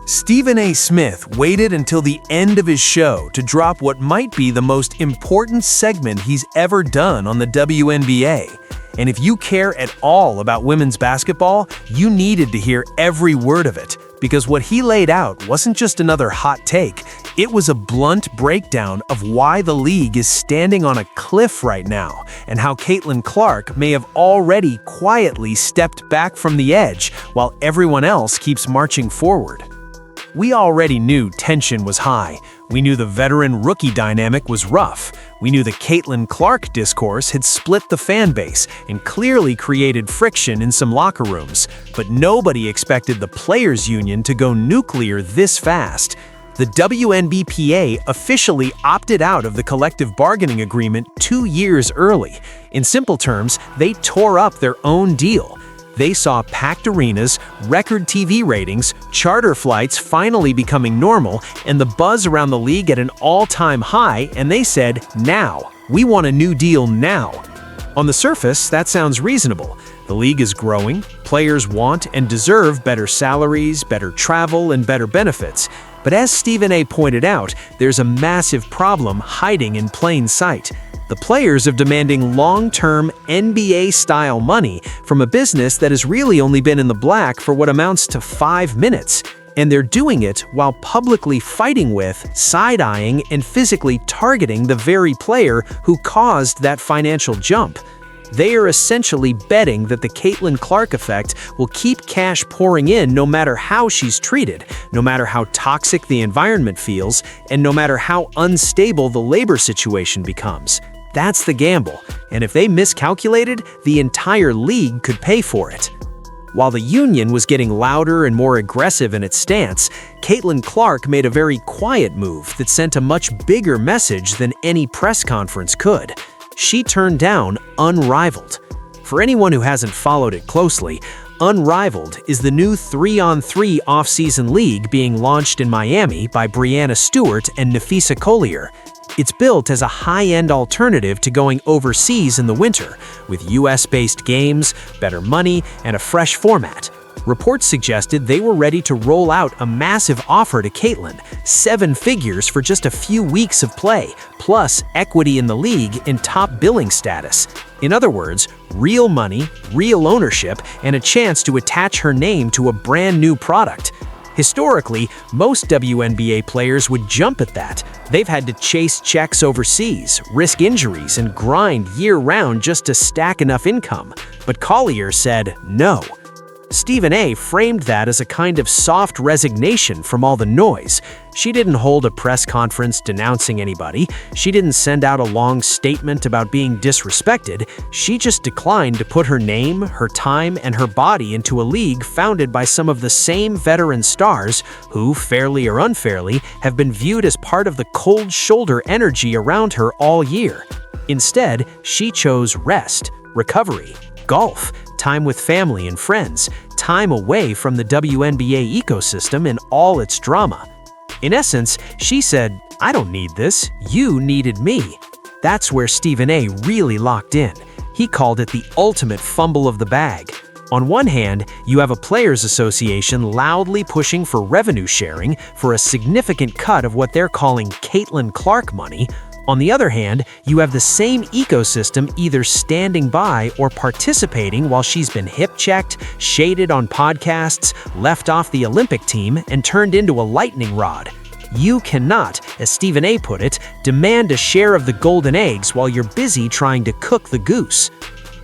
Stephen A. Smith waited until the end of his show to drop what might be the most important segment he's ever done on the WNBA. And if you care at all about women's basketball, you needed to hear every word of it, because what he laid out wasn't just another hot take, it was a blunt breakdown of why the league is standing on a cliff right now, and how Caitlin Clark may have already quietly stepped back from the edge while everyone else keeps marching forward. We already knew tension was high. We knew the veteran-rookie dynamic was rough. We knew the Caitlin Clark discourse had split the fan base and clearly created friction in some locker rooms. But nobody expected the players' union to go nuclear this fast. The WNBA officially opted out of the collective bargaining agreement 2 years early. In simple terms, they tore up their own deal. They saw packed arenas, record TV ratings, charter flights finally becoming normal, and the buzz around the league at an all-time high, and they said, now, we want a new deal now. On the surface, that sounds reasonable. The league is growing, players want and deserve better salaries, better travel, and better benefits. But as Stephen A. pointed out, there's a massive problem hiding in plain sight. The players are demanding long-term NBA-style money from a business that has really only been in the black for what amounts to 5 minutes. And they're doing it while publicly fighting with, side-eyeing, and physically targeting the very player who caused that financial jump. They are essentially betting that the Caitlin Clark effect will keep cash pouring in no matter how she's treated, no matter how toxic the environment feels, and no matter how unstable the labor situation becomes. That's the gamble, and if they miscalculated, the entire league could pay for it. While the union was getting louder and more aggressive in its stance, Caitlin Clark made a very quiet move that sent a much bigger message than any press conference could. She turned down Unrivaled. For anyone who hasn't followed it closely, Unrivaled is the new 3-on-3 off-season league being launched in Miami by Breanna Stewart and Nafisa Collier. It's built as a high-end alternative to going overseas in the winter, with US-based games, better money, and a fresh format. Reports suggested they were ready to roll out a massive offer to Caitlin, 7 figures for just a few weeks of play, plus equity in the league and top billing status. In other words, real money, real ownership, and a chance to attach her name to a brand new product. Historically, most WNBA players would jump at that. They've had to chase checks overseas, risk injuries, and grind year-round just to stack enough income. But Collier said no. Stephen A. framed that as a kind of soft resignation from all the noise. She didn't hold a press conference denouncing anybody. She didn't send out a long statement about being disrespected. She just declined to put her name, her time, and her body into a league founded by some of the same veteran stars who, fairly or unfairly, have been viewed as part of the cold shoulder energy around her all year. Instead, she chose rest, recovery, golf, time with family and friends, time away from the WNBA ecosystem and all its drama. In essence, she said, I don't need this, you needed me. That's where Stephen A. really locked in. He called it the ultimate fumble of the bag. On one hand, you have a players' association loudly pushing for revenue sharing for a significant cut of what they're calling Caitlin Clark money. On the other hand, you have the same ecosystem either standing by or participating while she's been hip-checked, shaded on podcasts, left off the Olympic team, and turned into a lightning rod. You cannot, as Stephen A. put it, demand a share of the golden eggs while you're busy trying to cook the goose.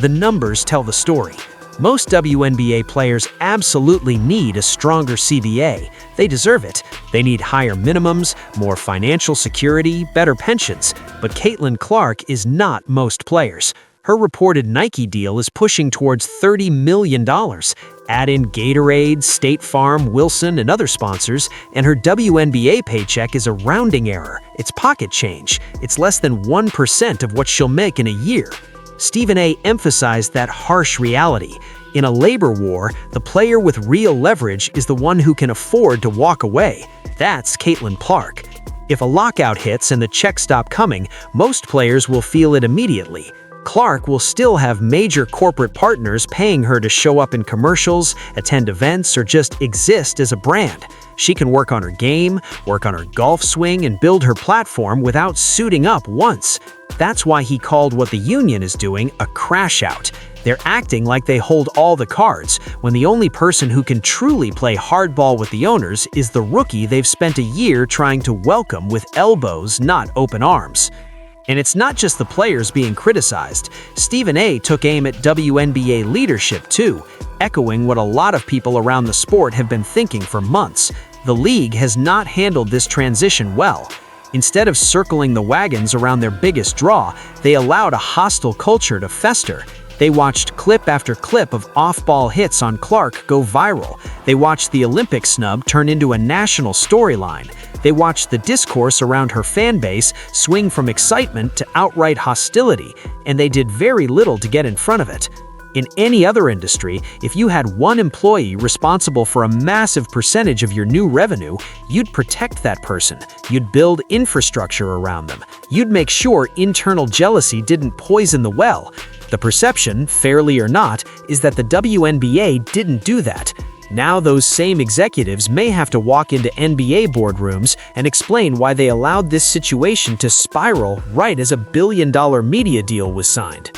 The numbers tell the story. Most WNBA players absolutely need a stronger CBA. They deserve it. They need higher minimums, more financial security, better pensions. But Caitlin Clark is not most players. Her reported Nike deal is pushing towards $30 million. Add in Gatorade, State Farm, Wilson, and other sponsors, and her WNBA paycheck is a rounding error. It's pocket change. It's less than 1% of what she'll make in a year. Stephen A. emphasized that harsh reality. In a labor war, the player with real leverage is the one who can afford to walk away. That's Caitlin Clark. If a lockout hits and the checks stop coming, most players will feel it immediately. Clark will still have major corporate partners paying her to show up in commercials, attend events, or just exist as a brand. She can work on her game, work on her golf swing, and build her platform without suiting up once. That's why he called what the union is doing a crash out. They're acting like they hold all the cards, when the only person who can truly play hardball with the owners is the rookie they've spent a year trying to welcome with elbows, not open arms. And it's not just the players being criticized. Stephen A. took aim at WNBA leadership too, echoing what a lot of people around the sport have been thinking for months. The league has not handled this transition well. Instead of circling the wagons around their biggest draw, they allowed a hostile culture to fester. They watched clip after clip of off-ball hits on Clark go viral. They watched the Olympic snub turn into a national storyline. They watched the discourse around her fan base swing from excitement to outright hostility, and they did very little to get in front of it. In any other industry, if you had one employee responsible for a massive percentage of your new revenue, you'd protect that person. You'd build infrastructure around them. You'd make sure internal jealousy didn't poison the well. The perception, fairly or not, is that the WNBA didn't do that. Now those same executives may have to walk into NBA boardrooms and explain why they allowed this situation to spiral right as a billion-dollar media deal was signed.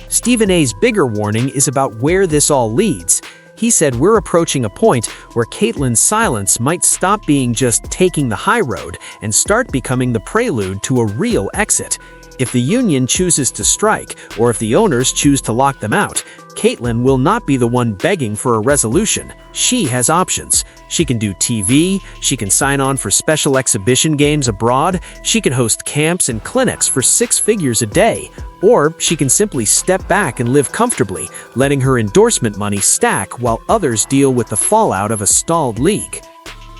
Stephen A.'s bigger warning is about where this all leads. He said we're approaching a point where Caitlyn's silence might stop being just taking the high road and start becoming the prelude to a real exit. If the union chooses to strike, or if the owners choose to lock them out, Caitlyn will not be the one begging for a resolution. She has options. She can do TV, she can sign on for special exhibition games abroad, she can host camps and clinics for 6 figures a day, or she can simply step back and live comfortably, letting her endorsement money stack while others deal with the fallout of a stalled league.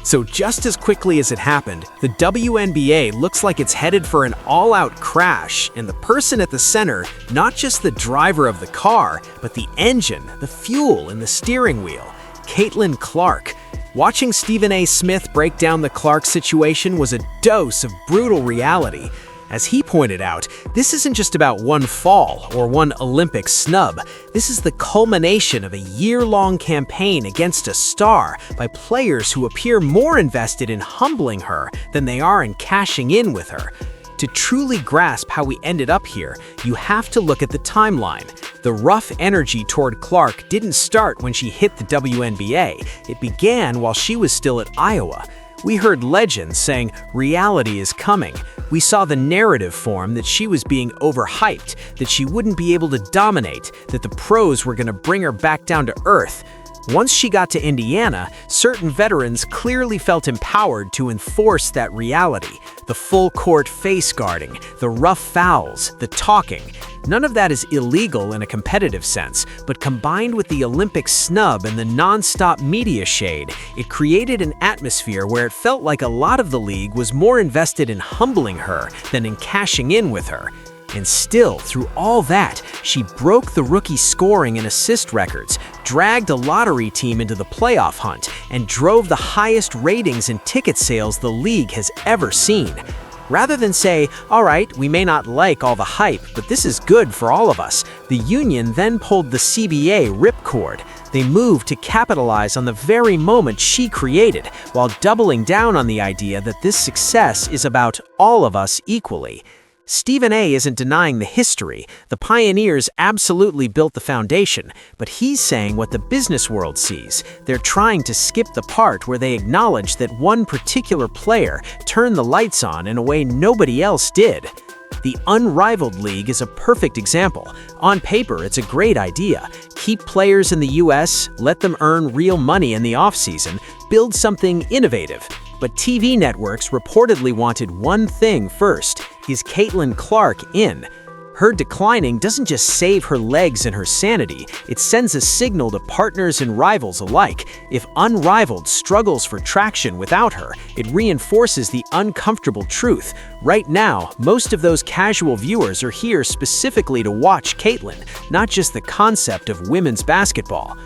So just as quickly as it happened, the WNBA looks like it's headed for an all-out crash, and the person at the center, not just the driver of the car, but the engine, the fuel, and the steering wheel, Caitlyn Clark. Watching Stephen A. Smith break down the Clark situation was a dose of brutal reality. As he pointed out, this isn't just about one fall or one Olympic snub. This is the culmination of a year-long campaign against a star by players who appear more invested in humbling her than they are in cashing in with her. To truly grasp how we ended up here, you have to look at the timeline. The rough energy toward Clark didn't start when she hit the WNBA. It began while she was still at Iowa. We heard legends saying reality is coming. We saw the narrative form that she was being overhyped, that she wouldn't be able to dominate, that the pros were going to bring her back down to earth. Once she got to Indiana, certain veterans clearly felt empowered to enforce that reality. The full-court face guarding, the rough fouls, the talking. None of that is illegal in a competitive sense, but combined with the Olympic snub and the non-stop media shade, it created an atmosphere where it felt like a lot of the league was more invested in humbling her than in cashing in with her. And still, through all that, she broke the rookie scoring and assist records, dragged a lottery team into the playoff hunt, and drove the highest ratings and ticket sales the league has ever seen. Rather than say, all right, we may not like all the hype, but this is good for all of us, the union then pulled the CBA ripcord. They moved to capitalize on the very moment she created, while doubling down on the idea that this success is about all of us equally. Stephen A. isn't denying the history. The pioneers absolutely built the foundation, but he's saying what the business world sees. They're trying to skip the part where they acknowledge that one particular player turned the lights on in a way nobody else did. The unrivaled league is a perfect example. On paper, it's a great idea. Keep players in the US, let them earn real money in the offseason, build something innovative. But TV networks reportedly wanted one thing first: is Caitlyn Clark in? Her declining doesn't just save her legs and her sanity, it sends a signal to partners and rivals alike. If Unrivaled struggles for traction without her, it reinforces the uncomfortable truth. Right now, most of those casual viewers are here specifically to watch Caitlyn, not just the concept of women's basketball.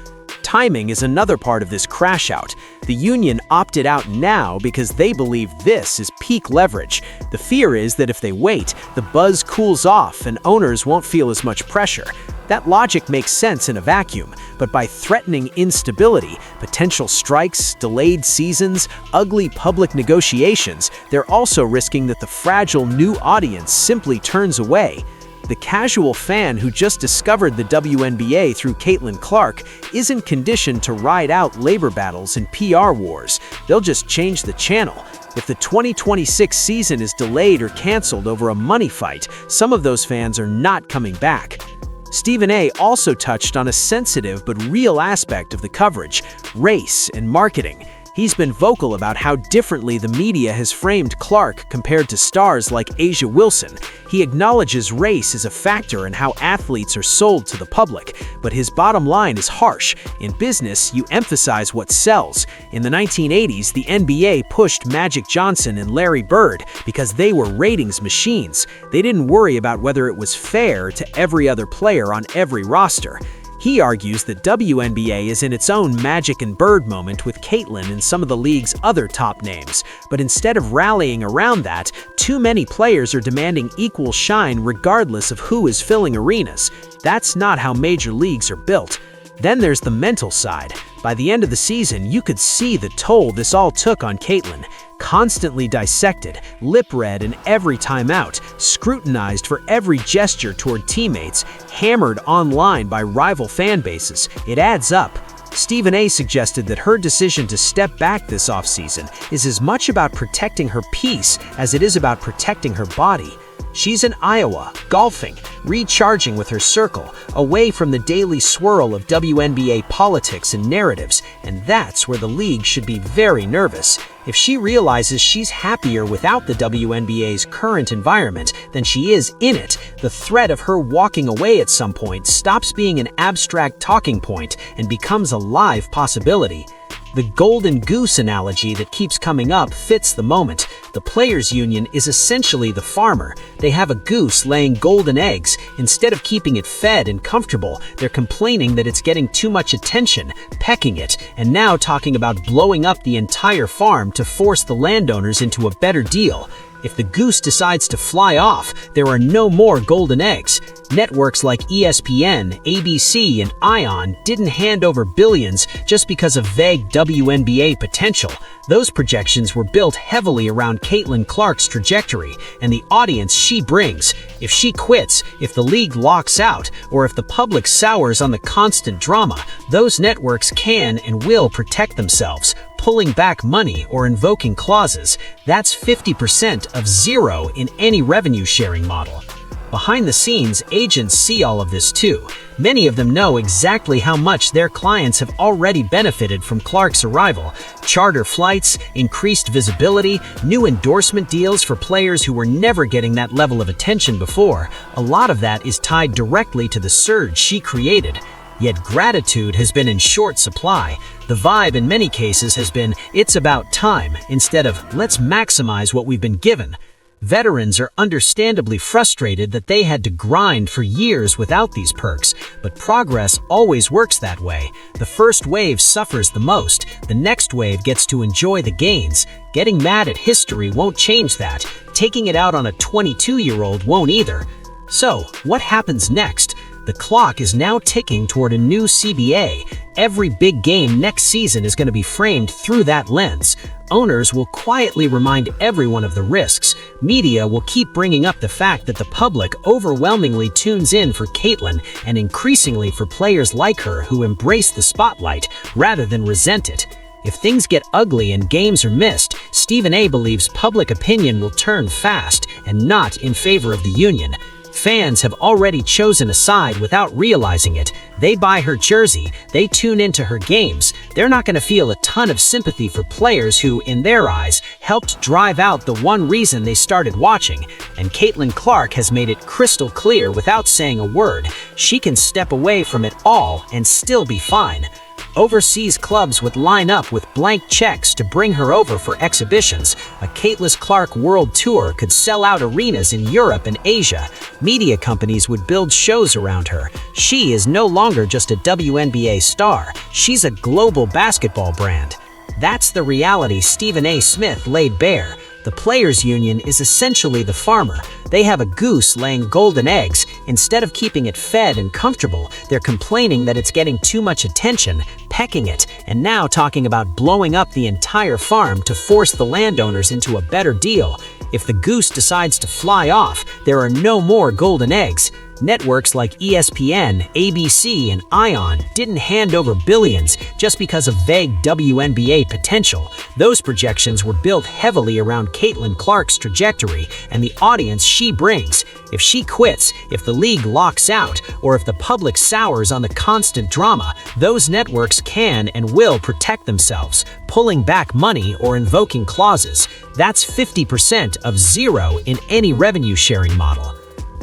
Timing is another part of this crash out. The union opted out now because they believe this is peak leverage. The fear is that if they wait, the buzz cools off and owners won't feel as much pressure. That logic makes sense in a vacuum, but by threatening instability, potential strikes, delayed seasons, ugly public negotiations, they're also risking that the fragile new audience simply turns away. The casual fan who just discovered the WNBA through Caitlin Clark isn't conditioned to ride out labor battles and PR wars. They'll just change the channel. If the 2026 season is delayed or canceled over a money fight, some of those fans are not coming back. Stephen A. also touched on a sensitive but real aspect of the coverage: race and marketing. He's been vocal about how differently the media has framed Clark compared to stars like Asia Wilson. He acknowledges race is a factor in how athletes are sold to the public, but his bottom line is harsh. In business, you emphasize what sells. In the 1980s, the NBA pushed Magic Johnson and Larry Bird because they were ratings machines. They didn't worry about whether it was fair to every other player on every roster. He argues that WNBA is in its own Magic and Bird moment with Caitlin and some of the league's other top names, but instead of rallying around that, too many players are demanding equal shine regardless of who is filling arenas. That's not how major leagues are built. Then there's the mental side. By the end of the season, you could see the toll this all took on Caitlin. Constantly dissected, lip-read in every timeout, scrutinized for every gesture toward teammates, hammered online by rival fan bases. It adds up. Stephen A. suggested that her decision to step back this offseason is as much about protecting her peace as it is about protecting her body. She's in Iowa, golfing, recharging with her circle, away from the daily swirl of WNBA politics and narratives, and that's where the league should be very nervous. If she realizes she's happier without the WNBA's current environment than she is in it, the threat of her walking away at some point stops being an abstract talking point and becomes a live possibility. The golden goose analogy that keeps coming up fits the moment. The players' union is essentially the farmer. They have a goose laying golden eggs. Instead of keeping it fed and comfortable, they're complaining that it's getting too much attention, pecking it, and now talking about blowing up the entire farm to force the landowners into a better deal. If the goose decides to fly off, there are no more golden eggs. Networks like ESPN, ABC, and ION didn't hand over billions just because of vague WNBA potential. Those projections were built heavily around Caitlin Clark's trajectory and the audience she brings. If she quits, if the league locks out, or if the public sours on the constant drama, those networks can and will protect themselves, pulling back money or invoking clauses. That's 50% of zero in any revenue sharing model. Behind the scenes, agents see all of this too. Many of them know exactly how much their clients have already benefited from Clark's arrival. Charter flights, increased visibility, new endorsement deals for players who were never getting that level of attention before. A lot of that is tied directly to the surge she created. Yet gratitude has been in short supply. The vibe in many cases has been, it's about time, instead of, let's maximize what we've been given. Veterans are understandably frustrated that they had to grind for years without these perks, but progress always works that way. The first wave suffers the most. The next wave gets to enjoy the gains. Getting mad at history won't change that. Taking it out on a 22-year-old won't either. So, what happens next? The clock is now ticking toward a new CBA. Every big game next season is going to be framed through that lens. Owners will quietly remind everyone of the risks. Media will keep bringing up the fact that the public overwhelmingly tunes in for Caitlin and increasingly for players like her who embrace the spotlight rather than resent it. If things get ugly and games are missed, Stephen A. believes public opinion will turn fast and not in favor of the union. Fans have already chosen a side without realizing it. They buy her jersey, they tune into her games. They're not going to feel a ton of sympathy for players who, in their eyes, helped drive out the one reason they started watching. And Caitlin Clark has made it crystal clear without saying a word. She can step away from it all and still be fine. Overseas clubs would line up with blank checks to bring her over for exhibitions. A Caitlin Clark World Tour could sell out arenas in Europe and Asia. Media companies would build shows around her. She is no longer just a WNBA star. She's a global basketball brand. That's the reality Stephen A. Smith laid bare. The players' union is essentially the farmer. They have a goose laying golden eggs. Instead of keeping it fed and comfortable, they're complaining that it's getting too much attention, pecking it, and now talking about blowing up the entire farm to force the landowners into a better deal. If the goose decides to fly off, there are no more golden eggs. Networks like ESPN, ABC, and ION didn't hand over billions just because of vague WNBA potential. Those projections were built heavily around Caitlin Clark's trajectory and the audience she brings. If she quits, if the league locks out, or if the public sours on the constant drama, those networks can and will protect themselves, pulling back money or invoking clauses. That's 50% of zero in any revenue-sharing model.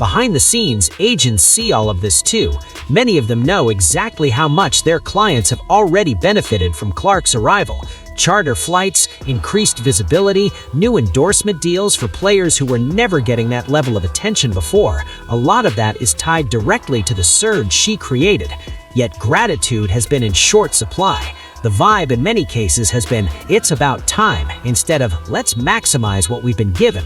Behind the scenes, agents see all of this too. Many of them know exactly how much their clients have already benefited from Clark's arrival. Charter flights, increased visibility, new endorsement deals for players who were never getting that level of attention before. A lot of that is tied directly to the surge she created. Yet gratitude has been in short supply. The vibe in many cases has been, it's about time, instead of, let's maximize what we've been given.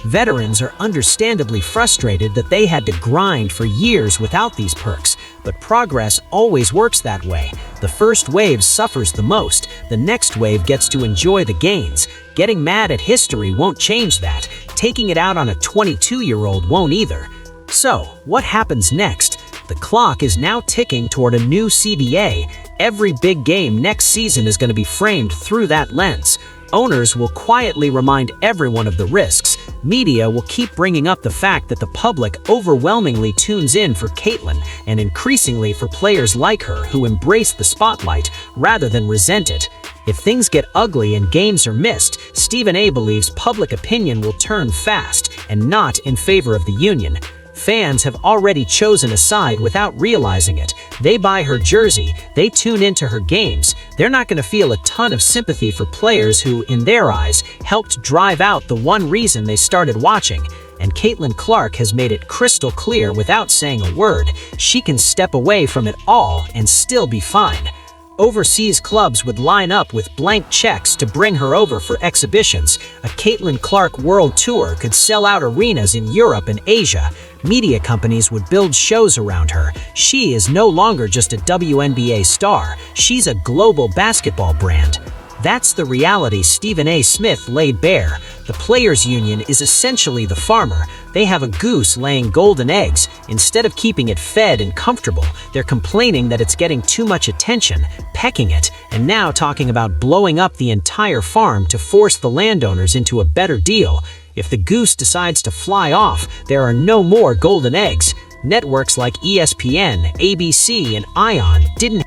Veterans are understandably frustrated that they had to grind for years without these perks, but progress always works that way. The first wave suffers the most, the next wave gets to enjoy the gains. Getting mad at history won't change that. Taking it out on a 22-year-old won't either. So, what happens next? The clock is now ticking toward a new CBA. Every big game next season is going to be framed through that lens. Owners will quietly remind everyone of the risks. Media will keep bringing up the fact that the public overwhelmingly tunes in for Caitlin and increasingly for players like her who embrace the spotlight rather than resent it. If things get ugly and games are missed, Stephen A. believes public opinion will turn fast and not in favor of the union. Fans have already chosen a side without realizing it. They buy her jersey, they tune into her games. They're not going to feel a ton of sympathy for players who, in their eyes, helped drive out the one reason they started watching. And Caitlin Clark has made it crystal clear without saying a word. She can step away from it all and still be fine. Overseas clubs would line up with blank checks to bring her over for exhibitions. A Caitlin Clark World Tour could sell out arenas in Europe and Asia. Media companies would build shows around her. She is no longer just a WNBA star. She's a global basketball brand. That's the reality Stephen A. Smith laid bare. The players' union is essentially the farmer. They have a goose laying golden eggs. Instead of keeping it fed and comfortable, they're complaining that it's getting too much attention, pecking it, and now talking about blowing up the entire farm to force the landowners into a better deal. If the goose decides to fly off, there are no more golden eggs. Networks like ESPN, ABC, and ION didn't